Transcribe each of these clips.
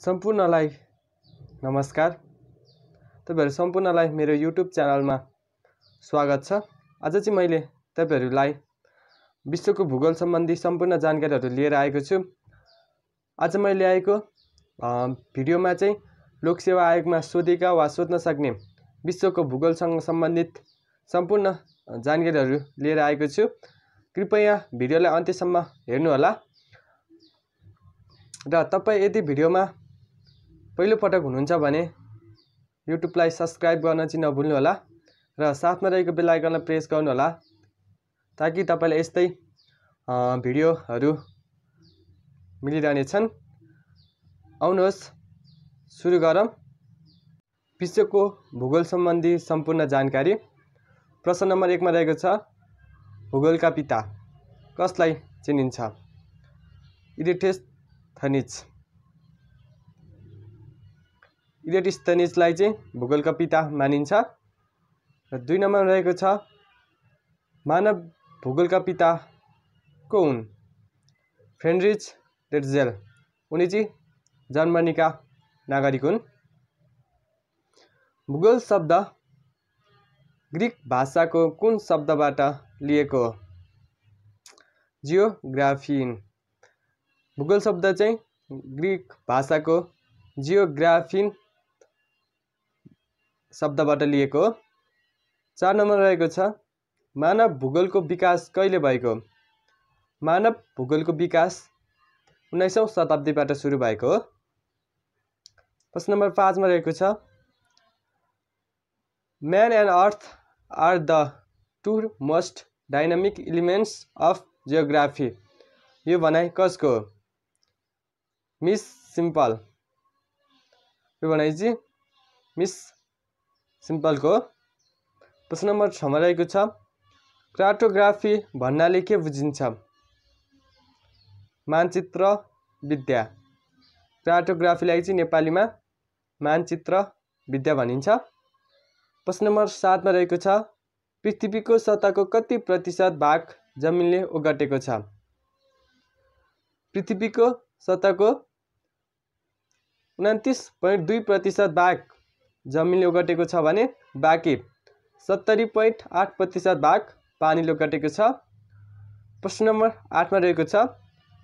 सम्पूर्णलाई नमस्कार। तपाईहरु सम्पूर्णलाई मेरो YouTube च्यानलमा स्वागत छ। आज चाहिँ मैले तपाईहरुलाई विश्वको भूगोल सम्बन्धी सम्पूर्ण जानकारीहरु लिएर आएको छु। आज मैले ल्याएको भिडियोमा चाहिँ लोक सेवा आयोगमा सोधेका वा सोध्न सक्ने विश्वको भूगोलसँग सम्बन्धित सम्पूर्ण जानकारीहरु लिएर आएको छु। कृपया भिडियोलाई अन्त्यसम्म हेर्नु होला। र तपाई यदि भिडियोमा पहिलो पटक हुनुहुन्छ भने YouTube लाई सब्स्क्राइब गर्न चाहिँ नभुल्नु होला र साथमा रहेको बेल आइकनलाई प्रेस गर्नु होला ताकि तपाईलाई यस्तै भिडियोहरु मिलिरहनेछन्। आउनुहोस् सुरु गरौँ विश्वको भूगोल सम्बन्धी सम्पूर्ण जानकारी। प्रश्न नम्बर 1 मा रहेको छ भूगोलका पिता कसलाई चिनिन्छ? इरेटिस्थेनिसलाई चाहिँ भूगोलका पिता मानिन्छ। र 2 नम्बरमा रहेको छ मानव भूगोलका पिता को हुन्? फ्रेडरिच डेटजेल, उनी चाहिँ जर्मनीका नागरिक हुन्। भूगोल शब्द ग्रीक भाषाको कुन शब्दबाट लिएको हो? जियोग्राफिन। भूगोल शब्द चाहिँ ग्रीक भाषाको जियोग्राफिन शब्दबाट लिएको हो। 4 नम्बरमा रहेको छ मानव भूगोलको विकास कहिले भएको? मानव भूगोलको विकास 19औं शताब्दीबाट सुरु भएको हो। प्रश्न नम्बर 5 मा रहेको छ Man and Earth are the two most dynamic elements of geography। यो भनाइ कसको हो? Miss simple. यो भनाइ चाहिँ मिस सिम्पलको। प्रश्न नम्बर 6 मा रहेको छ कार्टोग्राफी भन्नाले के बुझिन्छ? मानचित्र विद्या। कार्टोग्राफीलाई चाहिँ नेपालीमा मानचित्र विद्या भनिन्छ। प्रश्न नम्बर 7 मा रहेको छ पृथ्वीको सतहको कति प्रतिशत भाग जमिनले ओगटेको छ? पृथ्वीको सतहको 29.2% भाग जमिनले ओगटेको छ भने बाँकी 70.8% भाग पानीले ओगटेको छ। प्रश्न नम्बर 8 मा रहेको छ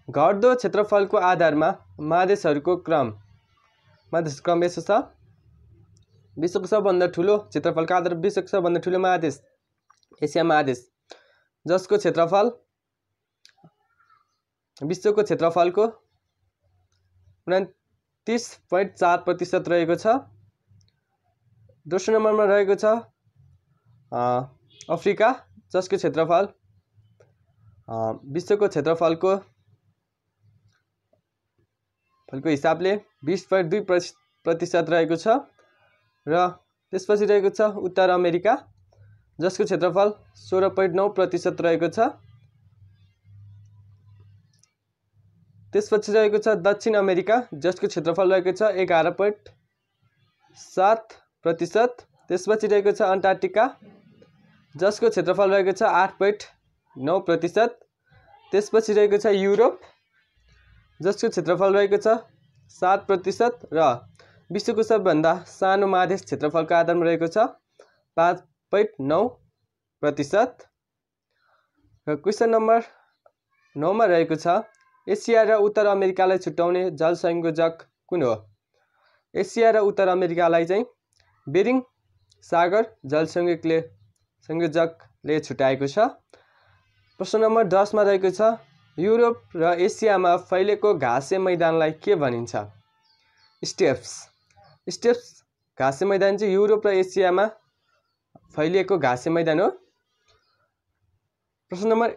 घट्दो क्षेत्रफलको आधारमा महादेशहरूको क्रम यसो छ। विश्वको सबभन्दा ठूलो क्षेत्रफलको आधारमा विश्वको सबभन्दा ठूलो महादेश एसिया महादेश, जसको क्षेत्रफल विश्वको क्षेत्रफलको 29.4% रहेको छ। दोस्रो नम्बरमा रहेको छ अफ्रिका, जसको क्षेत्रफल विश्वको क्षेत्रफलको हिसाबले 20.2% रहेको छ। र त्यसपछि रहेको छ उत्तर अमेरिका, जसको क्षेत्रफल 16.9% रहेको छ। त्यसपछि रहेको छ दक्षिण अमेरिका, जसको क्षेत्रफल रहेको छ 11.7%। त्यसपछि रहेको छ अन्टार्कटिका, जसको क्षेत्रफल रहेको छ 8.9%। त्यसपछि रहेको छ युरोप, जसको क्षेत्रफल रहेको छ 7%। र विश्वको सबभन्दा सानो महादेश क्षेत्रफलको आधारमा रहेको छ 5.9%। र क्वेशन नम्बर 9 मा रहेको छ एसिया र उत्तर अमेरिकालाई छुट्याउने जल संयोजक कुन हो? एसिया र उत्तर अमेरिकालाई चाहिँ बेरिङ सागर जल संयोजकले छुट्याएको छ। प्रश्न नम्बर 10 मा रहेको छ युरोप र एसियामा फैलेको घाँसे मैदानलाई के भनिन्छ? स्टेप्स। घाँसे मैदान चाहिँ युरोप र एसियामा फैलिएको घाँसे मैदान हो। प्रश्न नम्बर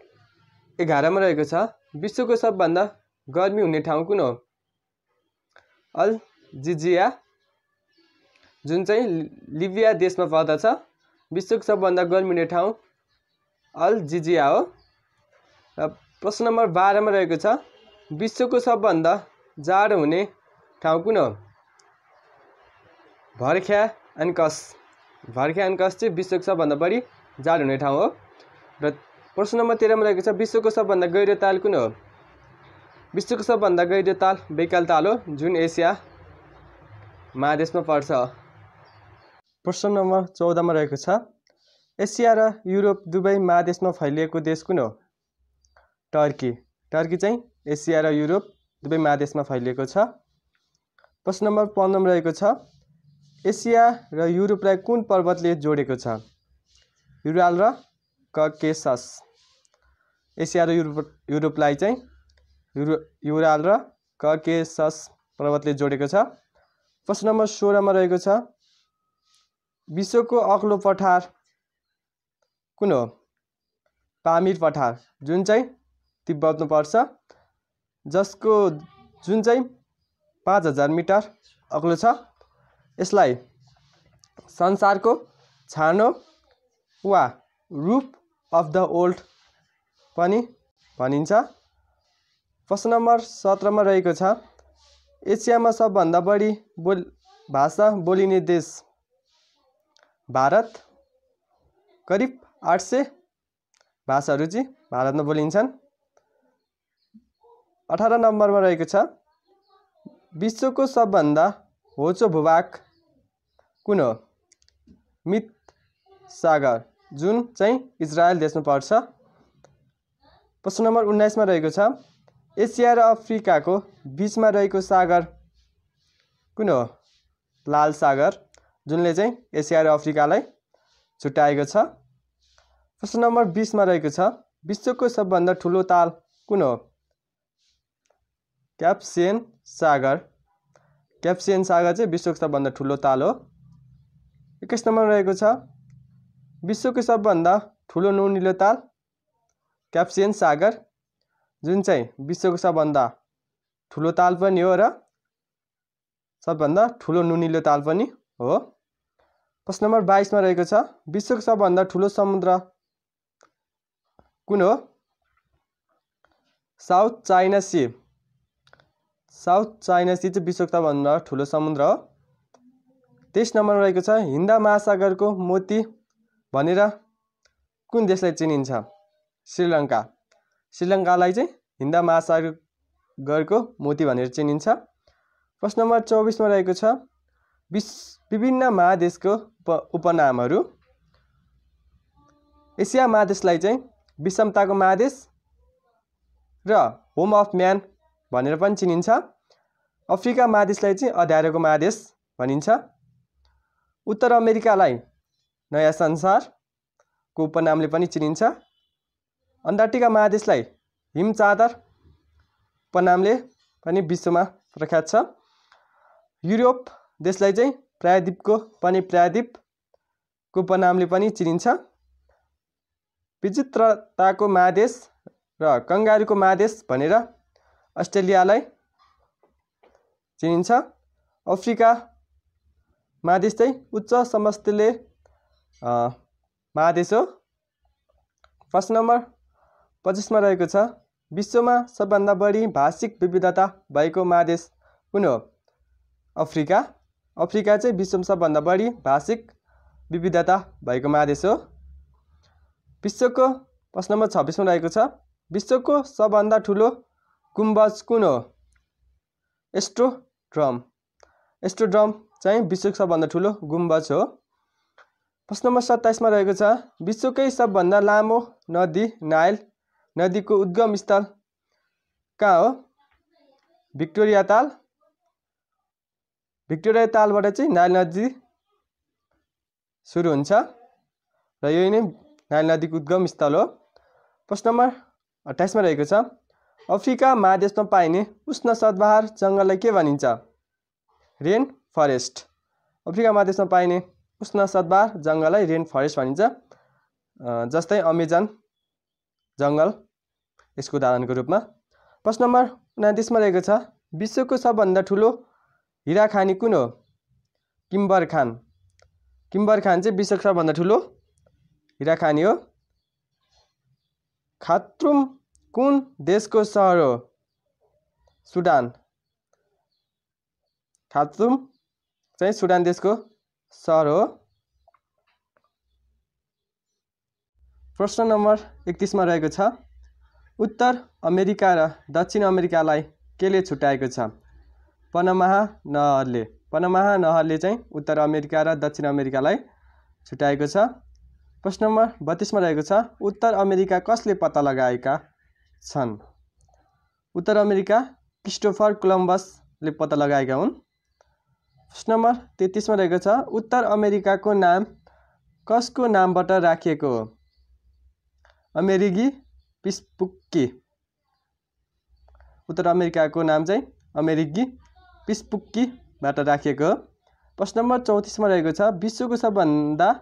11 मा रहेको छ विश्वको सबभन्दा गर्मी हुने ठाउँ कुन हो? अल्जिजिया, जुन चाहिँ लिबिया देशमा पर्दछ। विश्वको सबभन्दा गर्मी हुने ठाउँ अल्जिजिया हो। र प्रश्न नम्बर 12 मा रहेको छ विश्वको सबभन्दा जाडो हुने ठाउँ कुन हो? भर्ख्यान्कस चाहिँ विश्वको सबभन्दा बढी जाडो हुने ठाउँ हो। र प्रश्न नम्बर 13 मा रहेको छ विश्वको सबभन्दा गहिरो ताल कुन हो? विश्वको सबभन्दा गहिरो ताल बैकाल ताल हो, जुन एसिया महादेशमा पर्छ? प्रश्न नम्बर 14 मा रहेको छ एसिया र युरोप दुवै महादेशमा फैलिएको देश कुन हो? टर्की। टर्की चाहिँ एसिया र युरोप दुवै महादेशमा फैलिएको छ। प्रश्न नम्बर 15 मा रहेको छ एसिया र युरोपलाई कुन पर्वतले जोडेको छ? युराल र ककेसस। एसिया र युरोपलाई चाहिँ युराल र ककेसस पर्वतले जोडेको छ। प्रश्न नम्बर 16 मा रहेको छ विश्वको अग्लो पठार कुन हो? पामिर पठार, जुन चाहिँ तिब्बतमा पर्छ, जुन चाहिँ 5000 मिटर अग्लो छ। यसलाई संसारको छानो वा रूफ अफ द वर्ल्ड पनि भनिन्छ। प्रश्न नम्बर 17 मा रहेको छ एसियामा सबभन्दा बढी भाषा बोलिने देश? भारत। करिब 800 भाषाहरू चाहिँ भारतमा बोलिन्छन्। 18 नम्बरमा रहेको छ विश्वको सबभन्दा होचो भूभाग कुन हो? मृत सागर, जुन चाहिँ इजरायल देशमा पर्छ। प्रश्न नम्बर 19 मा रहेको छ एसिया र अफ्रिकाको बीचमा रहेको सागर कुन हो? लाल सागर, जुनले चाहिँ एसिया र अफ्रिकालाई छुट्याएको छ। प्रश्न नम्बर 20 मा रहेको छ विश्वको सबभन्दा ठुलो ताल कुन हो? क्यास्पियन सागर। क्यास्पियन सागर चाहिँ विश्वको सबभन्दा ठुलो ताल हो। 21 नम्बरमा रहेको छ विश्वको सबभन्दा ठुलो नुनिलो ताल? क्यास्पियन सागर, जुन चाहिँ विश्वको सबभन्दा ठुलो ताल पनि हो र सबभन्दा ठुलो नुनिलो ताल पनि हो। प्रश्न नम्बर 22 मा रहेको छ विश्वको सबभन्दा ठुलो समुद्र कुन हो? South China sea. South China sea चाहिँ विश्वको सबभन्दा ठुलो समुद्र हो। 23 नम्बरमा रहेको छ हिन्द महासागरको मोती भनेर कुन देशलाई चिनिन्छ? श्रीलङ्का। श्रीलङ्कालाई चाहिँ हिन्द महासागरको मोती भनेर चिनिन्छ। प्रश्न नम्बर 24 मा रहेको छ विभिन्न महादेशको उपनामहरू? एसिया महादेशलाई चाहिँ विषमताको महादेश र होम अफ म्यान भनेर पनि चिनिन्छ। अफ्रिका महादेशलाई चाहिँ अँध्यारोको महादेश भनिन्छ। उत्तर अमेरिकालाई नयाँ संसारको उपनामले पनि चिनिन्छ। अन्टार्कटिका महादेशलाई हिमचादर उपनामले पनि विश्वमा प्रख्यात छ। युरोप देशलाई चाहिँ प्रायद्वीपको उपनामले पनि चिनिन्छ। विचित्रताको महादेश र कंगारुको महादेश भनेर अस्ट्रेलियालाई चिनिन्छ। अफ्रिका महादेश चाहिँ उच्च समस्तले महादेश हो। प्रश्न नम्बर 25 मा रहेको छ विश्वमा सबभन्दा बढी भाषिक विविधता भएको महादेश कुन हो? अफ्रिका। अफ्रिका चाहिँ विश्वमा सबभन्दा बढी भाषिक विविधता भएको महादेश हो। विश्वको प्रश्न नम्बर 26 मा रहेको छ विश्वको सबभन्दा ठुलो गुम्बज कुन हो? एस्ट्रोडर्म। एस्ट्रोडर्म चाहिँ विश्वको सबभन्दा ठुलो गुम्बज हो। प्रश्न नम्बर 27 मा रहेको छ विश्वकै सबभन्दा लामो नदी नाइल नदीको उद्गम स्थल कहाँ हो? भिक्टोरिया ताल। भिक्टोरिया तालबाट चाहिँ नाइल नदी सुरु हुन्छ र यही नै नाइल नदीको उद्गम स्थल हो। प्रश्न नम्बर 28 मा रहेको छ अफ्रिका महादेशमा पाइने उष्ण सदाबहार जङ्गललाई के भनिन्छ? Rain forest. अफ्रिका महादेशमा पाइने उष्ण सदाबहार जङ्गललाई रेन फरेस्ट भनिन्छ। जस्तै अमेजन जङ्गल यसको उदाहरणको रूपमा। प्रश्न नम्बर 29 मा रहेको छ विश्वको सबभन्दा ठुलो हिरा खानी कुन हो? किम्बर खान। किम्बर खान चाहिँ विश्वको सबभन्दा ठुलो हिरा खानी हो। खार्तुम कुन देशको सहर हो? सुडान। खार्तुम चाहिँ सुडान देशको सहर हो। प्रश्न नम्बर 31 मा रहेको छ उत्तर अमेरिका र दक्षिण अमेरिकालाई केले छुट्याएको छ? पनामा नहरले। पनामा नहरले चाहिँ उत्तर अमेरिका र दक्षिण अमेरिकालाई छुट्याएको छ। प्रश्न नम्बर 32 मा रहेको छ उत्तर अमेरिका कसले पत्ता लगाएका छन्? उत्तर अमेरिका क्रिस्टोफर कोलम्बसले पत्ता लगाएका हुन्। प्रश्न नम्बर 33 मा रहेको छ उत्तर अमेरिकाको नाम कसको नामबाट राखिएको हो? अमेरिकी पिस्पुक्की। उत्तर अमेरिकाको नाम चाहिँ अमेरिकी पिस्पुक्कीबाट राखिएको हो। प्रश्न नम्बर 34 मा रहेको छ विश्वको सबभन्दा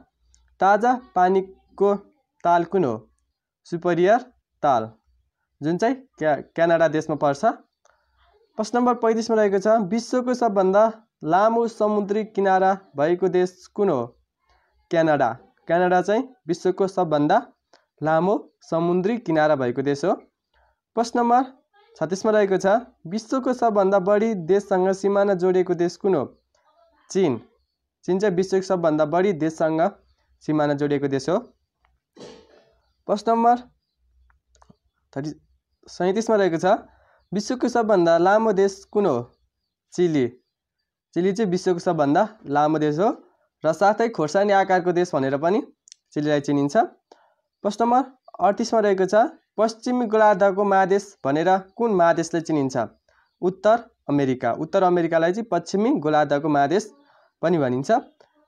ताजा पानीको ताल कुन हो? सुपिरियर ताल, जुन चाहिँ क्यानाडा देशमा पर्छ। प्रश्न नम्बर 35 मा रहेको छ विश्वको सबभन्दा लामो समुद्री किनारा भएको देश कुन हो? क्यानाडा। क्यानाडा चाहिँ विश्वको सबभन्दा लामो समुद्री किनारा भएको देश हो। प्रश्न नम्बर 36 मा रहेको छ विश्वको सबभन्दा बढी देशसँग सिमाना जोडिएको देश कुन हो? चीन। चीन चाहिँ विश्वको सबभन्दा बढी देशसँग सिमाना जोडिएको देश हो। प्रश्न नम्बर 37 मा रहेको छ विश्वको सबभन्दा लामो देश कुन हो? चिली। चिली चाहिँ विश्वको सबभन्दा लामो देश हो र साथै खोर्सानी आकारको देश भनेर पनि चिलीलाई चिनिन्छ। प्रश्न नम्बर 38 मा रहेको छ पश्चिमी गोलार्धको महादेश भनेर कुन महादेशले चिनिन्छ? उत्तर अमेरिका। उत्तर अमेरिकालाई चाहिँ पश्चिमी गोलार्धको महादेश पनि भनिन्छ।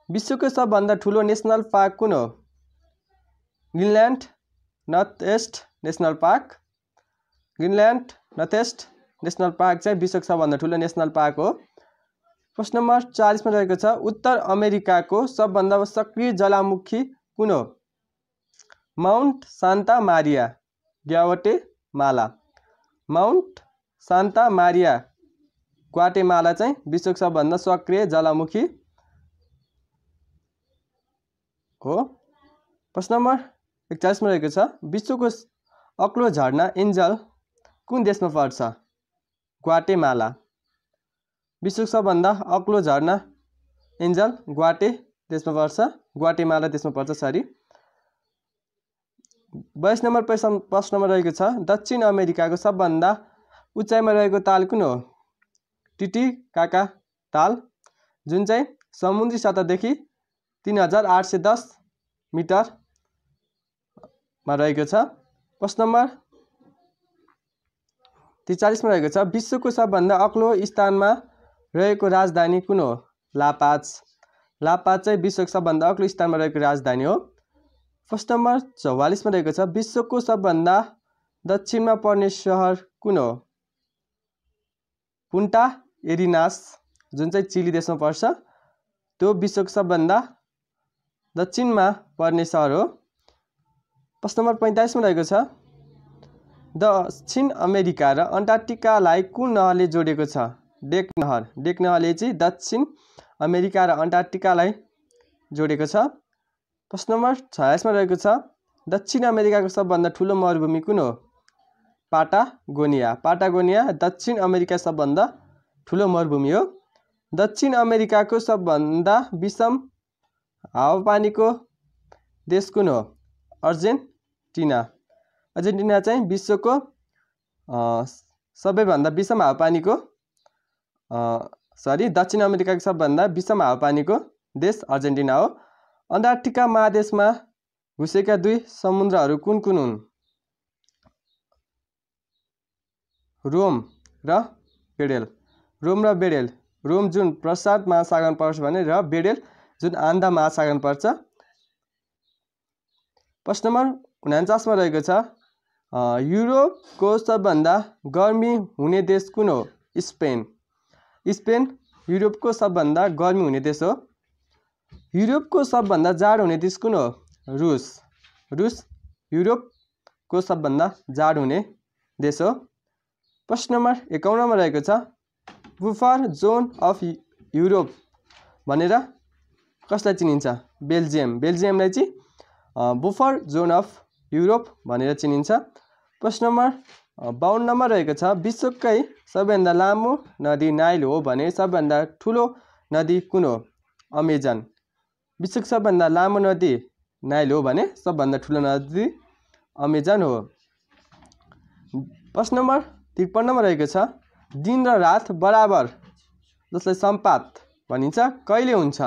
विश्वको सबभन्दा ठुलो नेसनल पार्क कुन हो? Greenland north east national park. Greenland north east national park चाहिँ विश्वको सबभन्दा ठुलो नेसनल पार्क हो। प्रश्न नम्बर 40 मा रहेको छ उत्तर अमेरिकाको सबभन्दा सक्रिय ज्वालामुखी कुन हो? Mount Santa Maria Guatemala. Mount Santa Maria Guatemala चाहिँ विश्वको सबभन्दा सक्रिय ज्वालामुखी हो। प्रश्न नम्बर 41 मा रहेको छ विश्वको अग्लो झरना एन्जल कुन देशमा पर्छ? ग्वाटेमाला। विश्वको सबभन्दा अग्लो झरना एन्जल ग्वाटेमाला देशमा पर्छ। 22 नम्बर प्रश्नमा रहेको छ दक्षिण अमेरिकाको सबभन्दा उचाइमा रहेको ताल कुन हो? टिटिकाका ताल, जुन चाहिँ समुद्री सतहदेखि 3810 मिटरमा रहेको छ। प्रश्न नम्बर 43 मा रहेको छ विश्वको सबभन्दा अग्लो स्थानमा रहेको राजधानी कुन हो? लापाज। लापाज चाहिँ विश्वको सबभन्दा अग्लो स्थानमा रहेको राजधानी हो। प्रश्न नम्बर 44 मा रहेको छ विश्वको सबभन्दा दक्षिणमा पर्ने सहर कुन हो? पुन्टा एरिनास, जुन चाहिँ चिली देशमा पर्छ, त्यो विश्वको सबभन्दा दक्षिणमा पर्ने सहर हो। प्रश्न नम्बर 45 मा रहेको छ दक्षिण अमेरिका र अन्टार्कटिकालाई कुन नहरले जोडेको छ? डेक नहर। डेक नहरले चाहिँ दक्षिण अमेरिका र अन्टार्कटिकालाई जोडेको छ। प्रश्न नम्बर 46 मा रहेको छ दक्षिण अमेरिकाको सबभन्दा ठुलो मरुभूमि कुन हो? पाटागोनिया। पाटागोनिया दक्षिण अमेरिका सबभन्दा ठुलो मरुभूमि हो। दक्षिण अमेरिकाको सबभन्दा विषम हावापानीको देश कुन हो? अर्जेन्टिना। अर्जेन्टिना चाहिँ विश्वको सबैभन्दा विषम हावापानीको दक्षिण अमेरिकाको सबभन्दा विषम हावापानीको देश अर्जेन्टिना हो। अन्टार्कटिका महादेशमा घुसेका दुई समुद्रहरू कुन कुन हुन्? रोम र बेडेल। रोम र बेडेल। रोम जुन प्रशान्त महासागरमा पर्छ भने र बेडेल जुन आन्धा महासागरमा पर्छ। प्रश्न नम्बर 49 मा रहेको छ युरोपको सबभन्दा गर्मी हुने देश कुन हो? स्पेन। स्पेन युरोपको सबभन्दा गर्मी हुने देश हो। युरोपको सबभन्दा जाडो हुने देश कुन हो? रुस। रुस युरोपको सबभन्दा जाडो हुने देश हो। प्रश्न नम्बर 51 मा रहेको छ बुफर जोन अफ युरोप भनेर कसलाई चिनिन्छ? बेल्जियम। बेल्जियमलाई चाहिँ बुफर जोन अफ युरोप भनेर चिनिन्छ। प्रश्न नम्बर 52 मा रहेको छ विश्वकै सबैभन्दा लामो नदी नाइल हो भने सबभन्दा ठुलो नदी कुन हो? अमेजन। विश्वको सबभन्दा लामो नदी नाइल हो भने सबभन्दा ठुलो नदी अमेजन हो। प्रश्न नम्बर 53 मा रहेको छ दिन र रात बराबर, जसलाई समपात भनिन्छ। कहिले हुन्छ?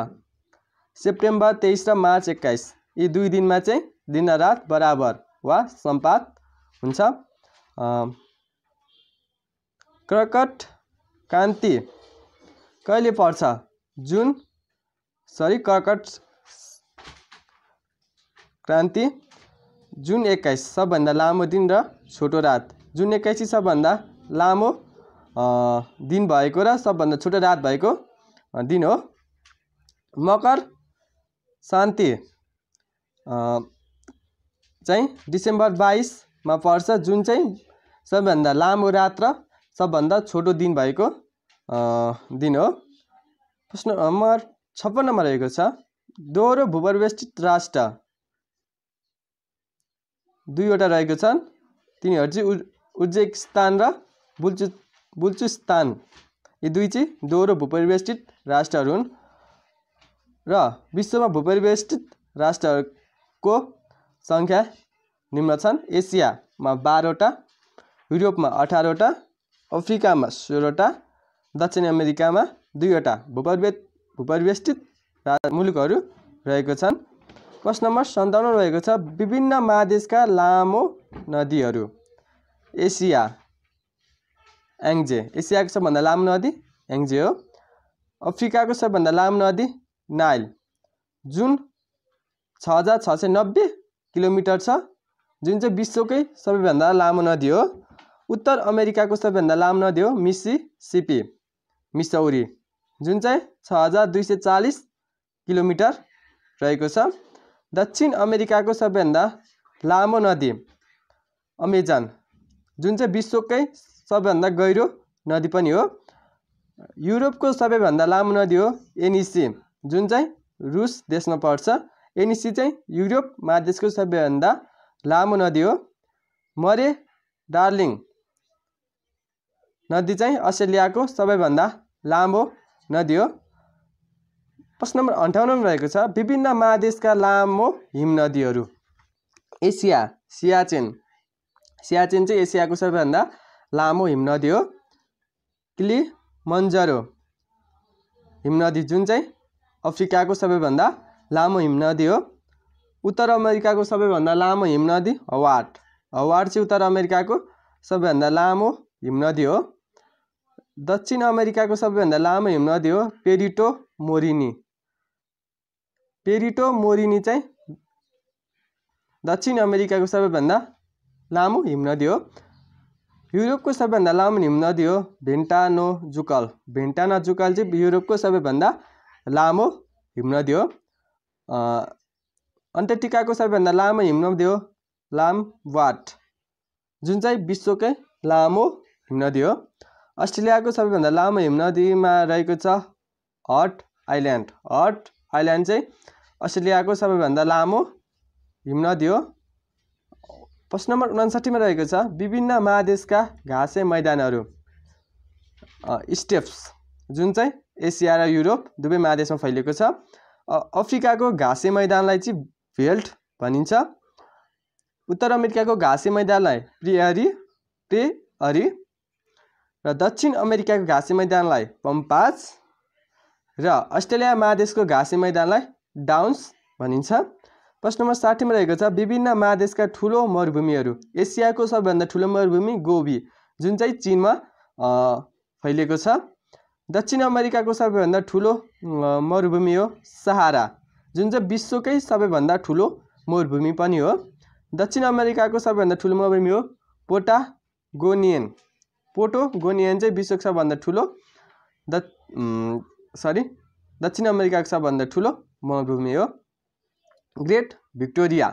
सेप्टेम्बर 23 र मार्च 21, यी 2 दिनमा चाहिँ दिन र रात बराबर वा सम्पात हुन्छ। कर्कट क्रान्ति कहिले पर्छ? कर्कट क्रान्ति जुन 21, सबभन्दा लामो दिन र छोटो रात। जुन 21 सबभन्दा लामो दिन भएको र सबभन्दा छोटो रात भएको दिन हो। मकर शान्ति चाहिँ डिसेम्बर 22 मा पर्छ, जुन चाहिँ सबभन्दा लामो रात र सबभन्दा छोटो दिन भएको दिन हो। प्रश्न नम्बर 56 मा रहेको छ, दोहोरो भूपरिवेष्टित राष्ट्र 2 वटा रहेको छन्। तिनीहरू चाहिँ उज्बेकिस्तान र बलुचिस्तान, यी 2 चाहिँ दोहोरो भूपरिवेष्टित राष्ट्रहरू हुन्। र विश्वमा भूपरिवेष्टित राष्ट्रहरूको संख्या निम्न छन्। एसियामा 12 वटा, युरोपमा 18 वटा, अफ्रिकामा 16 वटा, दक्षिण अमेरिकामा 2 वटा भूपरिवेष्टित मुलुकहरू रहेको छन्। प्रश्न नम्बर 57 रहेको छ, विभिन्न महादेशका लामो नदीहरू। एसिया याङ्जे, एसियाको सबभन्दा लामो नदी याङ्जे हो। अफ्रिकाको सबभन्दा लामो नदी नाइल, जुन 6690 किलोमिटर छ, जुन चाहिँ विश्वकै सबैभन्दा लामो नदी हो। उत्तर अमेरिकाको सबैभन्दा लामो नदी हो मिसिसिपी, मिसौरी, जुन चाहिँ 6240 किलोमिटर रहेको छ। दक्षिण अमेरिकाको सबैभन्दा लामो नदी अमेजन, जुन चाहिँ विश्वकै सबैभन्दा गहिरो नदी पनि हो। युरोपको सबैभन्दा लामो नदी हो एनिसी, जुन चाहिँ रुस देशमा पर्छ। एनिसी चाहिँ युरोप महादेशको सबैभन्दा लामो नदी हो। मरे डार्लिङ नदी चाहिँ अस्ट्रेलियाको सबैभन्दा लामो नदी हो। प्रश्न नम्बर 58 मा रहेको छ, विभिन्न महादेशका लामो हिमनदीहरू। एसिया सियाचेन, सियाचेन चाहिँ एसियाको सबैभन्दा लामो हिमनदी हो। किलिमन्जारो हिमनदी, जुन चाहिँ अफ्रिकाको सबैभन्दा लामो हिमनदी हो। उत्तर अमेरिकाको सबैभन्दा लामो हिमनदी हवार्ड, हवार्ड चाहिँ उत्तर अमेरिकाको सबैभन्दा लामो हिमनदी हो। दक्षिण अमेरिकाको सबैभन्दा लामो हिमनदी हो पेरिटो मोरिनी, पेरिटो मोरिनी चाहिँ दक्षिण अमेरिकाको सबैभन्दा लामो हिमनदी हो। युरोपको सबैभन्दा लामो हिमनदी हो भेन्टानोजुकल, भेन्टानाजुकल चाहिँ युरोपको सबैभन्दा लामो हिमनदी हो। अन्टार्कटिकाको सबैभन्दा लामो हिमनदी हो लामवाट, जुन चाहिँ विश्वकै लामो हिमनदी हो। अस्ट्रेलियाको सबैभन्दा लामो हिमनदीमा रहेको छ हट आइल्यान्ड, हट आइल्यान्ड चाहिँ अस्ट्रेलियाको सबैभन्दा लामो हिमनदी हो। प्रश्न नम्बर 59 मा रहेको छ, विभिन्न महादेशका घाँसे मैदानहरू। स्टेप्स, जुन चाहिँ एसिया र युरोप दुवै महादेशमा फैलिएको छ। अफ्रिकाको घाँसे मैदानलाई चाहिँ भेल्ट भनिन्छ। उत्तर अमेरिकाको घाँसे मैदानलाई प्रेयरी र दक्षिण अमेरिकाको घाँसे मैदानलाई पम्पास र अस्ट्रेलिया महादेशको घाँसे मैदानलाई डाउन्स भनिन्छ। प्रश्न नम्बर 60 मा रहेको छ, विभिन्न महादेशका ठुलो मरुभूमिहरू। एसियाको सबैभन्दा ठुलो मरुभूमि गोबी, जुन चाहिँ चीनमा फैलिएको छ। दक्षिण अमेरिकाको सबैभन्दा ठुलो मरुभूमि हो सहारा, जुन चाहिँ विश्वकै सबैभन्दा ठुलो मरुभूमि पनि हो। दक्षिण अमेरिकाको सबैभन्दा ठुलो मरुभूमि हो पोटागोनियन, पोटागोनियन चाहिँ विश्वको सबभन्दा ठुलो दक्षिण अमेरिकाको सबभन्दा ठुलो मरुभूमि हो। ग्रेट भिक्टोरिया,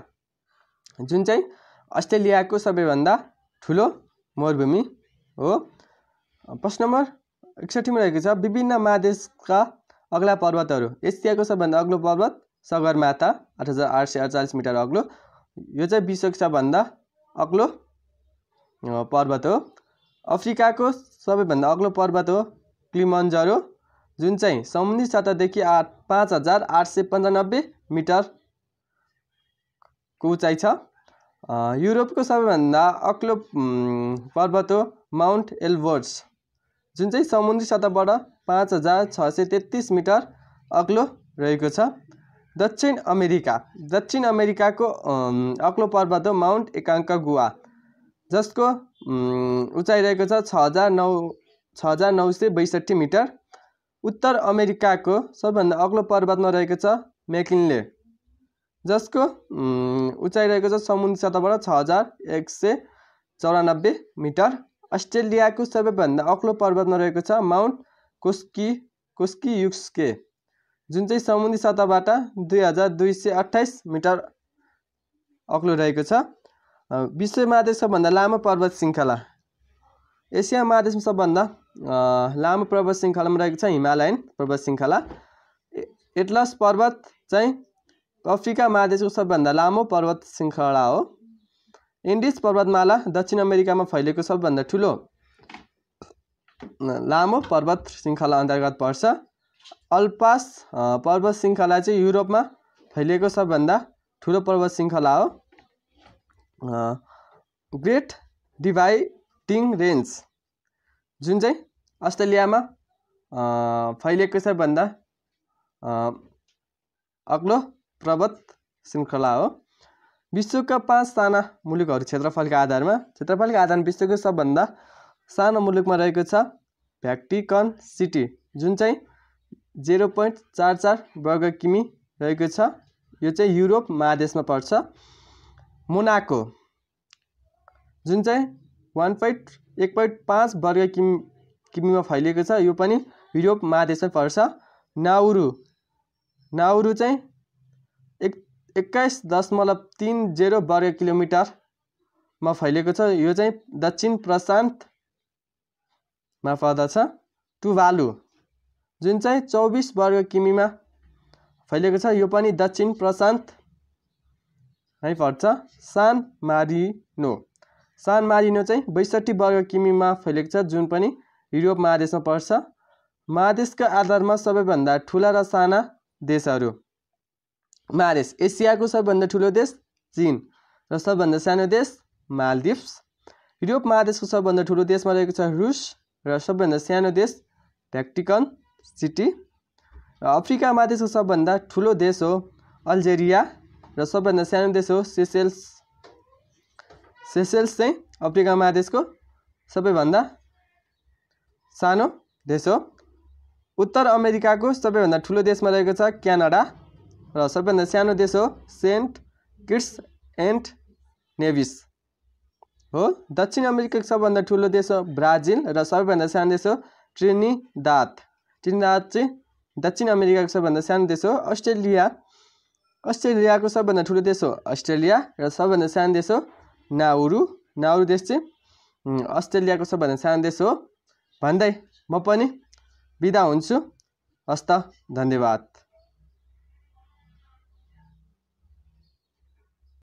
जुन चाहिँ अस्ट्रेलियाको सबैभन्दा ठुलो मरुभूमि हो। प्रश्न नम्बर 61 मा रहेको छ, विभिन्न महादेशका अग्ला पर्वतहरू। एसियाको सबभन्दा अग्लो पर्वत सगरमाथा 8848 मिटर अग्लो, यो चाहिँ विश्वको सबभन्दा अग्लो पर्वत हो। अफ्रिकाको सबैभन्दा अग्लो पर्वत हो किलिमन्जारो, जुन चाहिँ समुद्री सतहदेखि 5895 मिटरको उचाइ छ। युरोपको सबैभन्दा अग्लो पर्वत हो माउन्ट एल्बर्ट्स, जुन चाहिँ समुद्री सतहबाट 5633 मिटर अग्लो रहेको छ। दक्षिण अमेरिकाको अग्लो पर्वत हो माउन्ट एकान्कागुआ, जसको उचाइ रहेको छ 6962 मिटर। उत्तर अमेरिकाको सबभन्दा अग्लो पर्वतमा रहेको छ मेकिनले, जसको उचाइ रहेको छ समुद्री सतहबाट 6194 मिटर। अस्ट्रेलियाको सबैभन्दा अग्लो पर्वतमा रहेको छ माउन्ट कोस्कियुस्के, जुन चाहिँ समुद्री सतहबाट 2228 मिटर अग्लो रहेको छ। विश्व महादेशको सबभन्दा लामो पर्वत श्रृङ्खला, एसिया महादेशमा सबभन्दा लामो पर्वत श्रृङ्खलामा रहेको छ हिमालयन पर्वत श्रृङ्खला। एटलस पर्वत चाहिँ अफ्रिका महादेशको सबभन्दा लामो पर्वत श्रृङ्खला हो। इन्डिज पर्वतमाला दक्षिण अमेरिकामा फैलिएको सबभन्दा ठुलो लामो पर्वत श्रृङ्खला अन्तर्गत पर्छ। अल्पास पर्वत श्रृङ्खला चाहिँ युरोपमा फैलिएको सबभन्दा ठुलो पर्वत श्रृङ्खला हो। ग्रेट डिभाइडिङ रेन्ज, जुन चाहिँ अस्ट्रेलियामा फैलिएको सबभन्दा अग्लो पर्वत श्रृङ्खला हो। विश्वका 5 साना मुलुकहरू क्षेत्रफलका आधारमा विश्वको सबभन्दा सानो मुलुकमा रहेको छ भ्याटिकन सिटी, जुन चाहिँ 0.44 वर्ग किमी रहेको छ। यो चाहिँ युरोप महादेशमा पर्छ। मोनाको, जुन चाहिँ 1.5 वर्ग किमीमा फैलिएको छ, यो पनि युरोप महादेशमा पर्छ। नाउरू चाहिँ 21.30 वर्ग किलोमिटरमा फैलिएको छ, यो चाहिँ दक्षिण प्रशान्तमा पर्दछ। टुभालु, जुन चाहिँ 24 वर्ग किमीमा फैलिएको छ, यो पनि दक्षिण प्रशान्तमै पर्छ। सान मारिनो चाहिँ 62 वर्ग किमीमा फैलिएको छ, जुन पनि युरोप महादेशमा पर्छ। महादेशका आधारमा सबैभन्दा ठुला र साना देशहरू। महादेश, एसियाको सबभन्दा ठुलो देश चीन र सबभन्दा सानो देश मालदिभ्स। युरोप महादेशको सबभन्दा ठुलो देशमा रहेको छ रुस र सबभन्दा सानो देश भ्याटिकन सिटी। र अफ्रिका महादेशको सबभन्दा ठुलो देश हो अल्जेरिया र सबभन्दा सानो देश हो सेसेल्स चाहिँ अफ्रिका महादेशको सबैभन्दा सानो देश हो। उत्तर अमेरिकाको सबैभन्दा ठुलो देशमा रहेको छ क्यानाडा र सबैभन्दा सानो देश हो सेन्ट किट्स एन्ड नेभिस हो। दक्षिण अमेरिकाको सबभन्दा ठुलो देश हो ब्राजिल र सबैभन्दा सानो देश हो ट्रिनिदाद चाहिँ दक्षिण अमेरिकाको सबभन्दा सानो देश हो। अस्ट्रेलियाको सबभन्दा ठुलो देश हो अस्ट्रेलिया र सबभन्दा सानो देश हो नाउरू देश चाहिँ अस्ट्रेलियाको सबभन्दा सानो देश हो। भन्दै म पनि बिदा हुन्छु। हस्त, धन्यवाद।